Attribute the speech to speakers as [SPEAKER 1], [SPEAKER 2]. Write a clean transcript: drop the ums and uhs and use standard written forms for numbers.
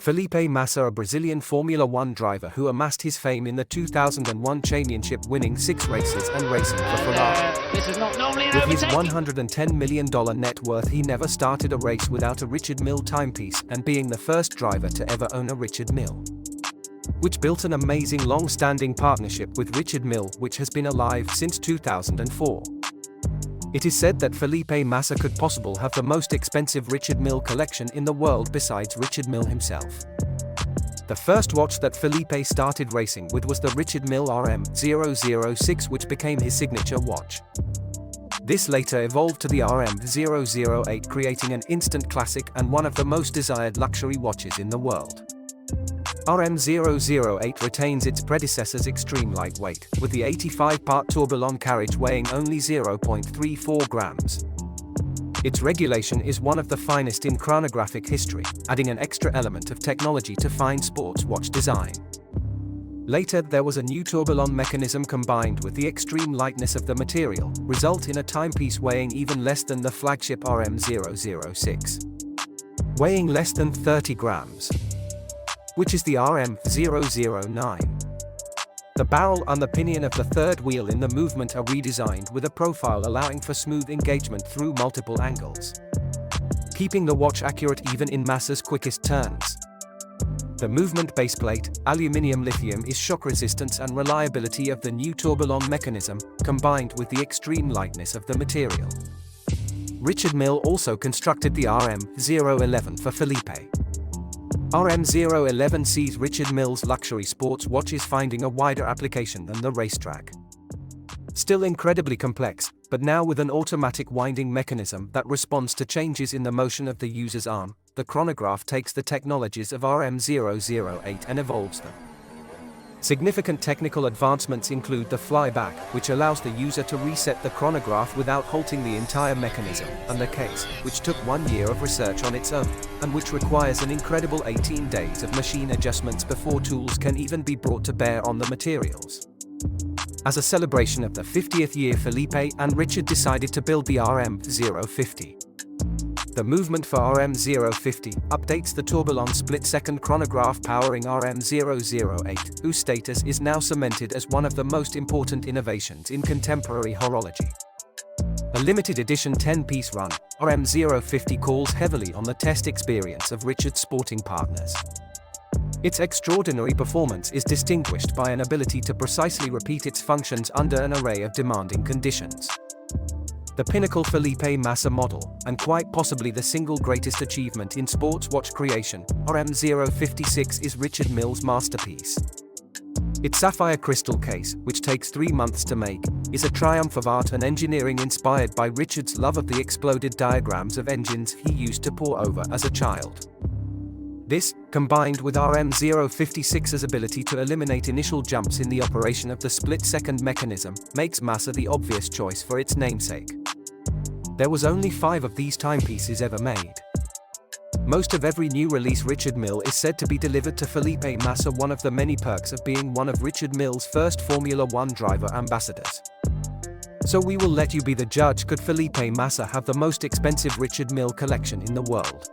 [SPEAKER 1] Felipe Massa, a Brazilian Formula One driver who amassed his fame in the 2001 championship, winning 6 races and racing for Ferrari.
[SPEAKER 2] This is not normally an
[SPEAKER 1] With his
[SPEAKER 2] overtaking.
[SPEAKER 1] $110 million net worth, he never started a race without a Richard Mille timepiece, and being the first driver to ever own a Richard Mille, which built an amazing long-standing partnership with Richard Mille, which has been alive since 2004. It is said that Felipe Massa could possibly have the most expensive Richard Mille collection in the world besides Richard Mille himself. The first watch that Felipe started racing with was the Richard Mille RM006, which became his signature watch. This later evolved to the RM008, creating an instant classic and one of the most desired luxury watches in the world. RM008 retains its predecessor's extreme lightweight, with the 85-part tourbillon carriage weighing only 0.34 grams. Its regulation is one of the finest in chronographic history, adding an extra element of technology to fine sports watch design. Later, there was a new tourbillon mechanism combined with the extreme lightness of the material, result in a timepiece weighing even less than the flagship RM006, weighing less than 30 grams. Which is the RM009. The barrel and the pinion of the third wheel in the movement are redesigned with a profile allowing for smooth engagement through multiple angles, keeping the watch accurate even in Massa's quickest turns. The movement baseplate, aluminium lithium, is shock resistance and reliability of the new tourbillon mechanism, combined with the extreme lightness of the material. Richard Mille also constructed the RM011 for Felipe. RM011 sees Richard Mille's luxury sports watches finding a wider application than the racetrack. Still incredibly complex, but now with an automatic winding mechanism that responds to changes in the motion of the user's arm, the chronograph takes the technologies of RM008 and evolves them. Significant technical advancements include the flyback, which allows the user to reset the chronograph without halting the entire mechanism, and the case, which took 1 year of research on its own, and which requires an incredible 18 days of machine adjustments before tools can even be brought to bear on the materials. As a celebration of the 50th year, Felipe and Richard decided to build the RM050. The movement for RM050 updates the tourbillon split-second chronograph powering RM008, whose status is now cemented as one of the most important innovations in contemporary horology. A limited edition 10-piece run, RM050 calls heavily on the test experience of Richard's sporting partners. Its extraordinary performance is distinguished by an ability to precisely repeat its functions under an array of demanding conditions. The pinnacle Felipe Massa model, and quite possibly the single greatest achievement in sports watch creation, RM056 is Richard Mille's masterpiece. Its sapphire crystal case, which takes 3 months to make, is a triumph of art and engineering inspired by Richard's love of the exploded diagrams of engines he used to pore over as a child. This, combined with RM056's ability to eliminate initial jumps in the operation of the split-second mechanism, makes Massa the obvious choice for its namesake. There was only 5 of these timepieces ever made. Most of every new release Richard Mille is said to be delivered to Felipe Massa, one of the many perks of being one of Richard Mille's first Formula One driver ambassadors. So we will let you be the judge. Could Felipe Massa have the most expensive Richard Mille collection in the world?